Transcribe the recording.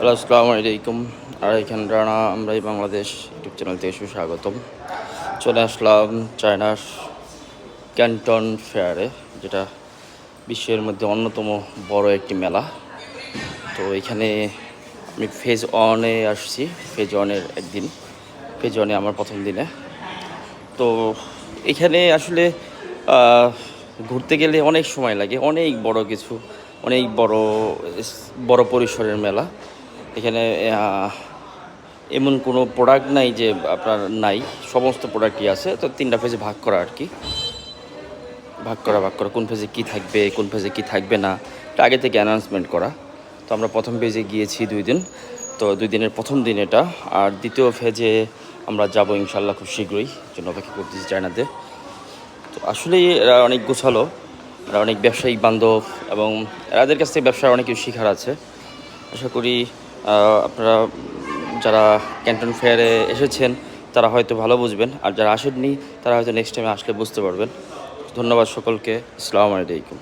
Hello, আসসালামু আলাইকুম। আর এখানে রানা আমরাই বাংলাদেশ ইউটিউব চ্যানেল থেকে সুস্বাগতম। চলে আসলাম চায়নার ক্যান্টন ফেয়ারে, যেটা বিশ্বের মধ্যে অন্যতম বড় একটি মেলা। তো এখানে আমি ফেজ ওয়ানে আসছি, ফেজ ওয়ানের একদিন, ফেজ ওয়ানে আমার প্রথম দিনে। তো এখানে আসলে ঘুরতে গেলে অনেক সময় লাগে, অনেক বড় কিছু, অনেক বড় পরিসরের মেলা। এখানে এমন কোনো প্রোডাক্ট নাই যে আপনার নাই, সমস্ত প্রোডাক্টই আছে। তো 3টা ফেজে ভাগ করা আর কি, ভাগ করা কোন ফেজে কী থাকবে, কোন ফেজে কী থাকবে না, এটা আগে থেকে অ্যানাউন্সমেন্ট করা। তো আমরা প্রথম ফেজে গিয়েছি 2 দিন, তো 2 দিনের প্রথম দিন এটা। আর দ্বিতীয় ফেজে আমরা যাব ইনশাল্লাহ খুব শীঘ্রই, জন্য অপেক্ষা করতেছি চায়নাতে। তো আসলেই এরা অনেক গোছালো, এরা অনেক ব্যবসায়িক বান্ধব, এবং এরাদের কাছ থেকে ব্যবসার অনেক কিছু শেখার আছে। আশা করি আপনারা যারা ক্যান্টন ফেয়ারে এসেছেন তারা হয়তো ভালো বুঝবেন, আর যারা আসেননি তারা হয়তো নেক্সট টাইমে আসলে বুঝতে পারবেন। ধন্যবাদ সকলকে। আসসালামু আলাইকুম।